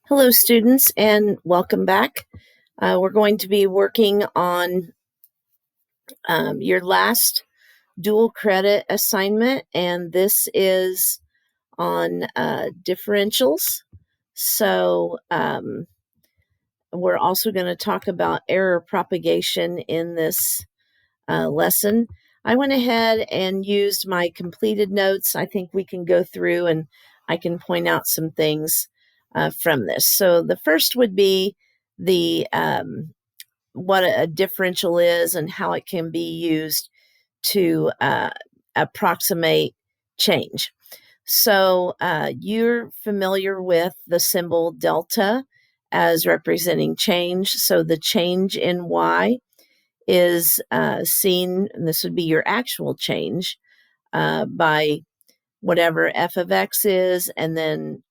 Hello, students, and welcome back. We're going to be working on your last dual credit assignment, and this is on differentials. So we're also going to talk about error propagation in this lesson. I went ahead and used my completed notes. I think we can go through and I can point out some things from this. So the first would be the what a differential is and how it can be used to approximate change. So you're familiar with the symbol delta as representing change. So the change in y is seen, and this would be your actual change, by whatever f of x is, and then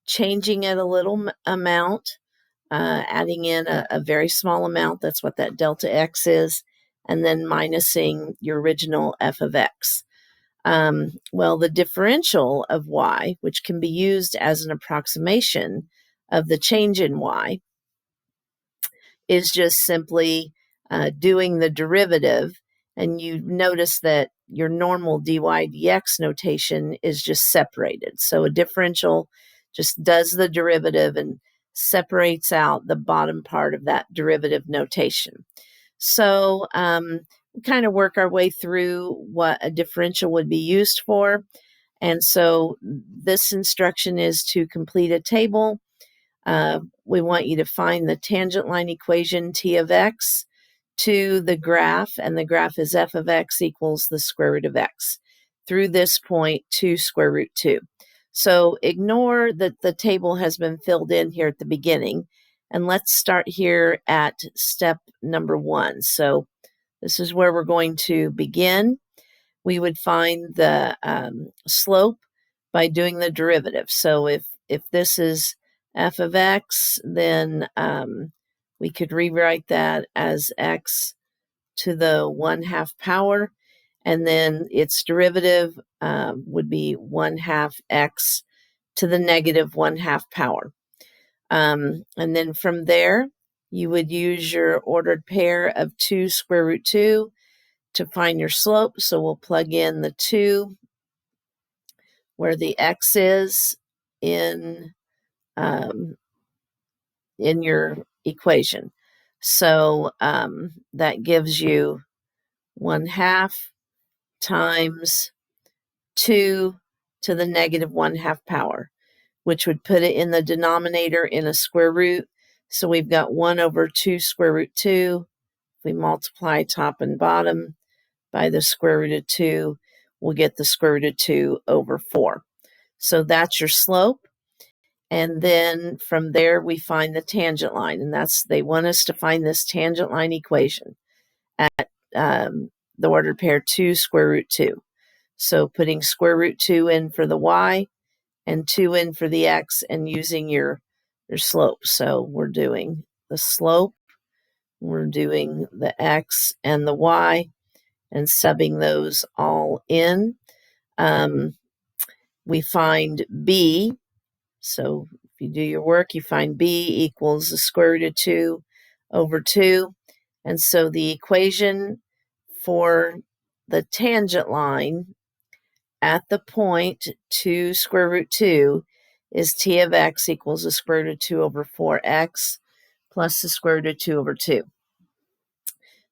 changing it a little amount, adding in a very small amount, that's what that delta x is, and then minusing your original f of x. Well, the differential of y, which can be used as an approximation of the change in y, is just simply doing the derivative, and you notice that your normal dy dx notation is just separated. So a differential just does the derivative and separates out the bottom part of that derivative notation. So we kind of work our way through what a differential would be used for. And so this instruction is to complete a table. We want you to find the tangent line equation t of x to the graph, and the graph is f of x equals the square root of x through this point to square root 2. So ignore that the table has been filled in here at the beginning, and let's start here at step number 1. So this is where we're going to begin. We would find the slope by doing the derivative. So if this is f of x, then we could rewrite that as x to the 1/2 power, and then its derivative would be 1/2 x to the negative 1/2 power. And then from there, you would use your ordered pair of 2 square root 2 to find your slope. So we'll plug in the 2 where the x is in your equation. So that gives you 1/2 times 2 to the negative 1/2 power, which would put it in the denominator in a square root. So we've got 1 over 2 square root 2. We multiply top and bottom by the square root of 2, we'll get the square root of 2 over 4. So that's your slope. And then from there, we find the tangent line. And they want us to find this tangent line equation at the ordered pair 2 square root 2. So putting square root 2 in for the y and 2 in for the x, and using your slope. So we're doing the slope, we're doing the x and the y, and subbing those all in. We find b. So if you do your work, you find b equals the square root of 2 over 2. And so the equation for the tangent line at the point 2 square root 2 is t of x equals the square root of 2 over 4x plus the square root of 2 over 2.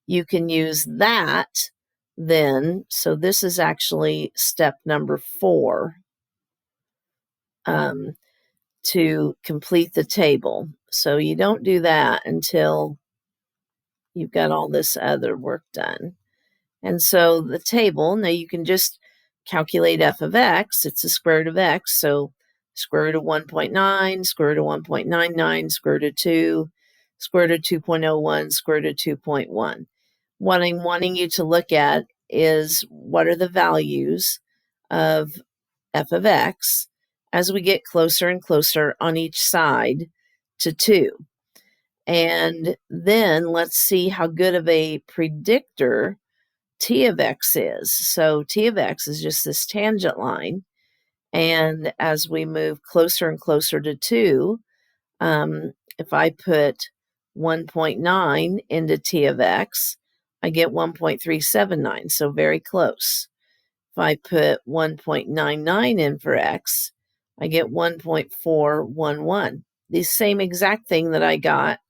You can use that then, so this is actually step number 4 to complete the table. So you don't do that until you've got all this other work done. And so the table, now you can just calculate f of x. It's the square root of x. So square root of 1.9, square root of 1.99, square root of 2, square root of 2.01, square root of 2.1. What I'm wanting you to look at is what are the values of f of x as we get closer and closer on each side to 2. And then let's see how good of a predictor t of x is. So t of x is just this tangent line. And as we move closer and closer to 2, If I put 1.9 into t of x, I get 1.379, so very close. If I put 1.99 in for x, I get 1.411. The same exact thing that I got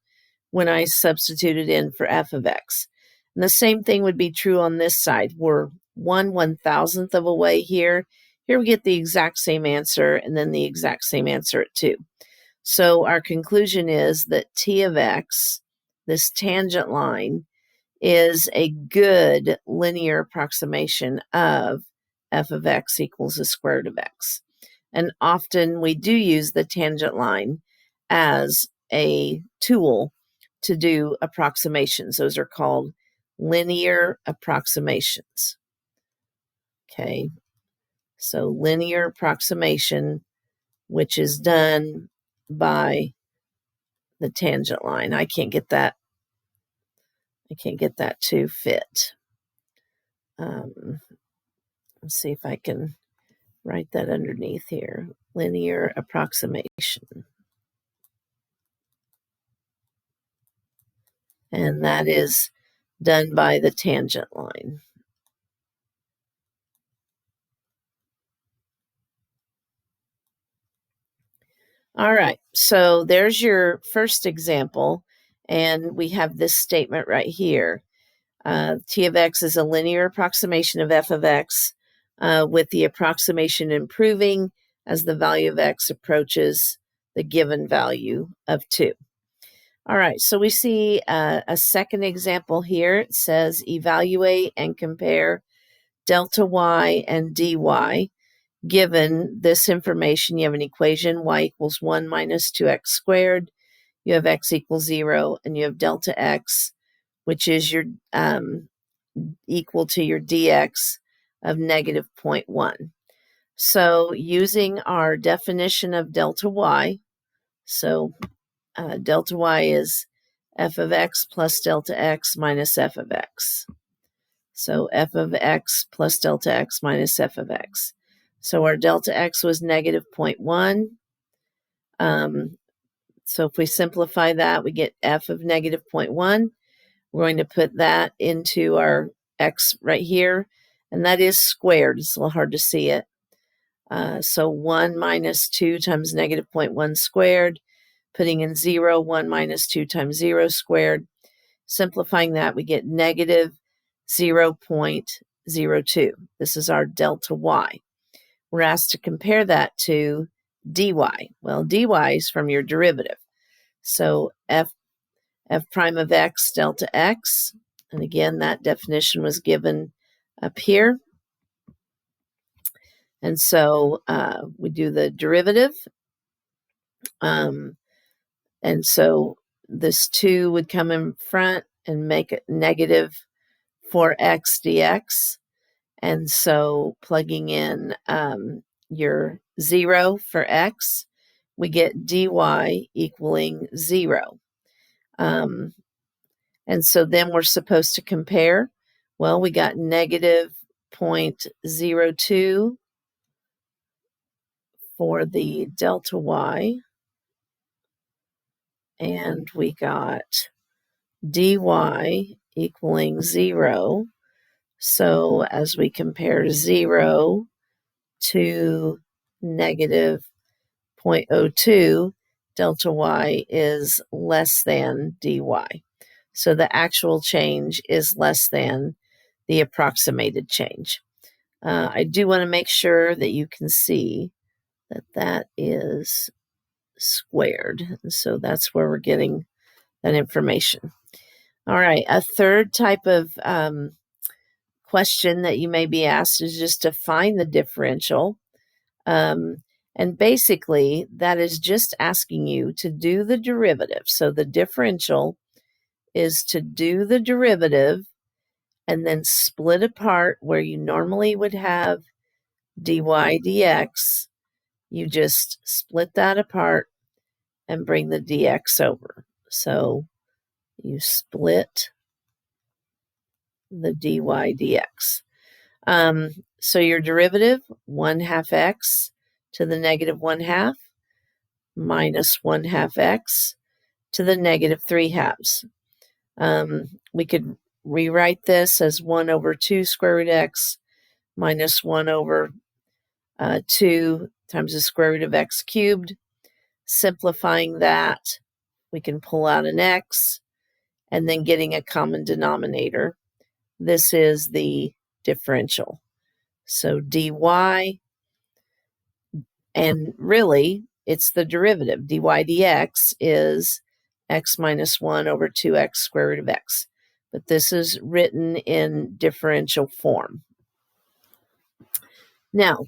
when I substituted in for f of x. And the same thing would be true on this side. We're 1/1000th of a way here. Here we get the exact same answer and then the exact same answer at 2. So our conclusion is that t of x, this tangent line, is a good linear approximation of f of x equals the square root of x. And often we do use the tangent line as a tool to do approximations. Those are called linear approximations. Okay, so linear approximation, which is done by the tangent line. I can't get that to fit. Let's see if I can write that underneath here. Linear approximation. And that is done by the tangent line. All right, so there's your first example, and we have this statement right here. T of x is a linear approximation of f of x, with the approximation improving as the value of x approaches the given value of 2. All right, so we see a second example here. It says evaluate and compare delta y and dy. Given this information, you have an equation, y equals 1 minus 2x squared. You have x equals 0, and you have delta x, which is your equal to your dx of negative 0.1. So using our definition of delta y, so delta y is f of x plus delta x minus f of x. So f of x plus delta x minus f of x. So our delta x was negative 0.1. So if we simplify that, we get f of negative 0.1. We're going to put that into our x right here, and that is squared. It's a little hard to see it. So 1 minus 2 times negative 0.1 squared, putting in 0, 1 minus 2 times 0 squared. Simplifying that, we get negative 0.02. This is our delta y. We're asked to compare that to dy. Well, dy is from your derivative. So f prime of x delta x, and again, that definition was given up here. And so we do the derivative. And so this 2 would come in front and make it negative 4x dx. And so plugging in your 0 for x, we get dy equaling 0. And so then we're supposed to compare. Well, we got negative 0.02 for the delta y. And we got dy equaling 0. So as we compare 0 to negative 0.02, delta y is less than dy. So the actual change is less than the approximated change. I do want to make sure that you can see that that is squared. And so that's where we're getting that information. All right, a third type of question that you may be asked is just to find the differential. And basically, that is just asking you to do the derivative. So the differential is to do the derivative and then split apart where you normally would have dy dx. You just split that apart and bring the dx over. So you split the dy dx. So your derivative, 1/2 x to the negative 1/2 minus 1/2 x to the negative 3/2. We could rewrite this as 1 over 2 square root x minus 1 over 2 times the square root of x cubed. Simplifying that, we can pull out an x, and then getting a common denominator. This is the differential. So dy, and really it's the derivative. Dy dx is x minus 1 over 2x square root of x. But this is written in differential form. Now,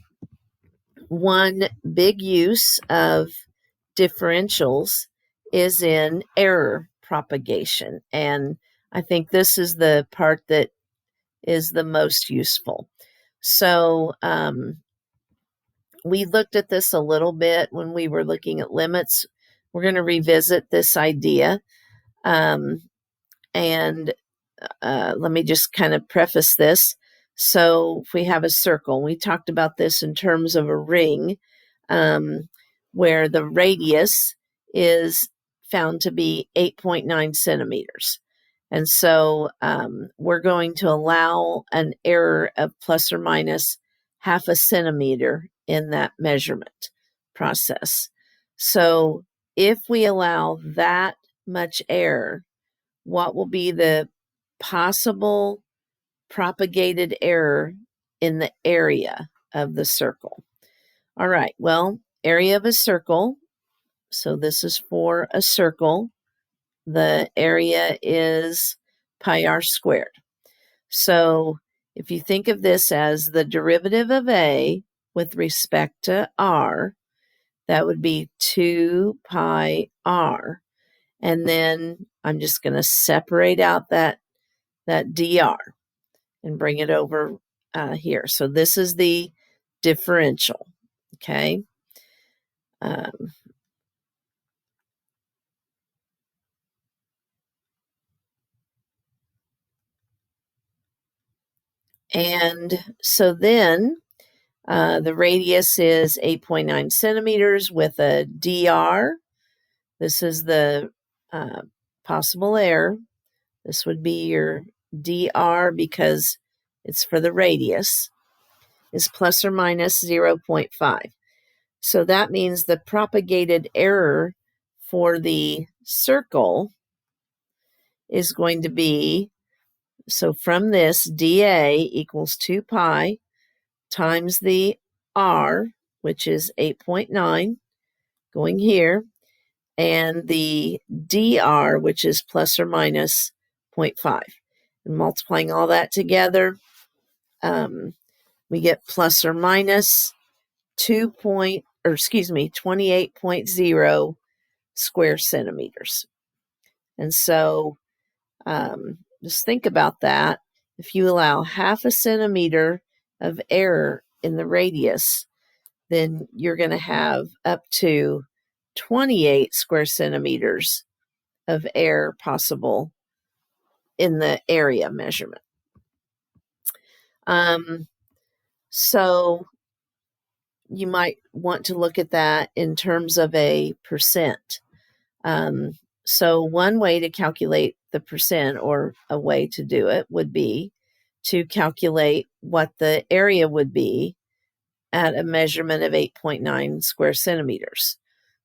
one big use of differentials is in error propagation. And I think this is the part that is the most useful. So we looked at this a little bit when we were looking at limits. We're going to revisit this idea. And let me just kind of preface this. So if we have a circle, we talked about this in terms of a ring, where the radius is found to be 8.9 centimeters. And so we're going to allow an error of plus or minus 0.5 centimeter in that measurement process. So if we allow that much error, what will be the possible propagated error in the area of the circle? All right, well, area of a circle, so this is for a circle. The area is pi r squared. So if you think of this as the derivative of a with respect to r, that would be 2 pi r. And then I'm just going to separate out that dr and bring it over here. So this is the differential, okay? And so then the radius is 8.9 centimeters with a dr. This is the possible error. This would be your dr because it's for the radius, is plus or minus 0.5. So that means the propagated error for the circle is going to be, so from this, dA equals 2 pi times the r, which is 8.9, going here, and the dr, which is plus or minus 0.5. And multiplying all that together, we get plus or minus 28.0 square centimeters. And so just think about that. If you allow 0.5 centimeter of error in the radius, then you're going to have up to 28 square centimeters of error possible in the area measurement. So you might want to look at that in terms of a percent. So one way to calculate the percent, or a way to do it, would be to calculate what the area would be at a measurement of 8.9 square centimeters.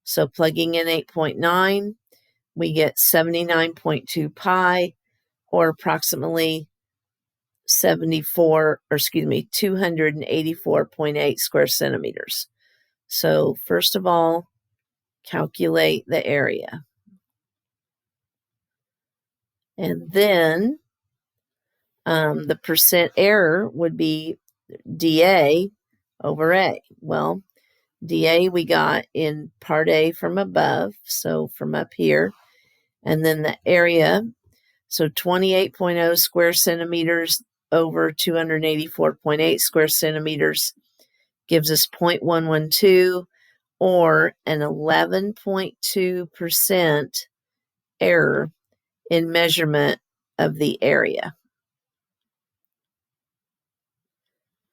So plugging in 8.9, we get 79.2 pi, or approximately 284.8 square centimeters. So first of all, calculate the area. And then the percent error would be dA over A. Well, dA we got in part A from above, so from up here. And then the area, so 28.0 square centimeters over 284.8 square centimeters gives us 0.112, or an 11.2% error in measurement of the area.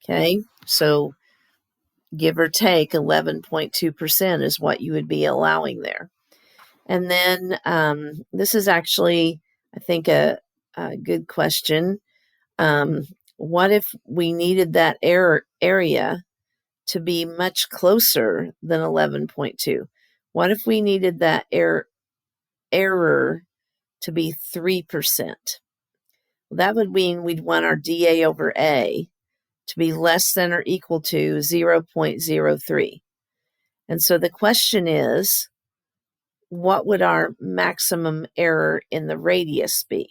Okay, so give or take 11.2% is what you would be allowing there. And then this is actually, I think, a good question. What if we needed that area to be much closer than 11.2? What if we needed that error to be 3%? Well, that would mean we'd want our dA over A to be less than or equal to 0.03. And so the question is, what would our maximum error in the radius be?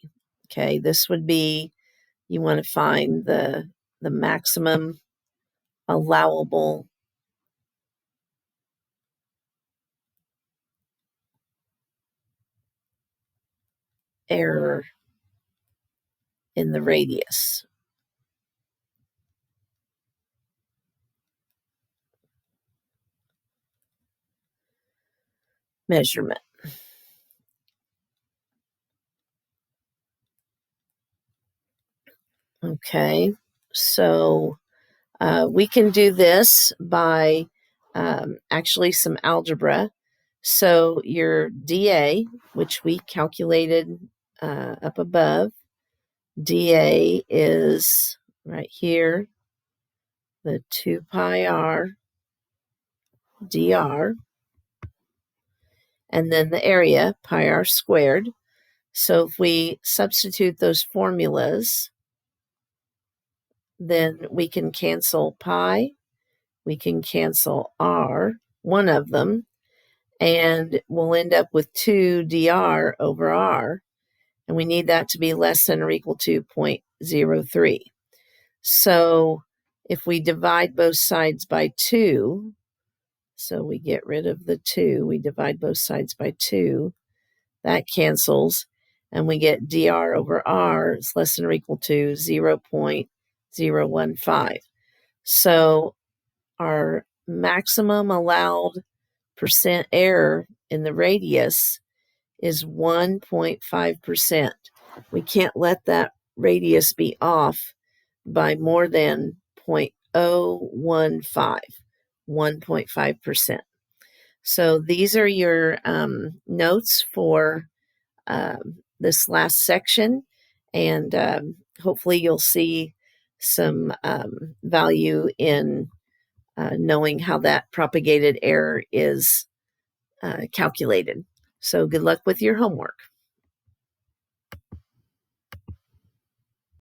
Okay, this would be, you want to find the maximum allowable error in the radius. Measurement. Okay, so we can do this by actually some algebra. So your dA, which we calculated up above, dA is right here, the 2 pi r dr, and then the area, pi r squared. So if we substitute those formulas, then we can cancel pi, we can cancel r, one of them, and we'll end up with 2 dr over r, and we need that to be less than or equal to 0.03. So if we divide both sides by 2, so we get rid of the 2, we divide both sides by 2, that cancels, and we get dr over r is less than or equal to 0.015. So our maximum allowed percent error in the radius is 1.5%. We can't let that radius be off by more than 0.015, 1.5%. So these are your notes for this last section, and hopefully you'll see some value in knowing how that propagated error is calculated. So good luck with your homework.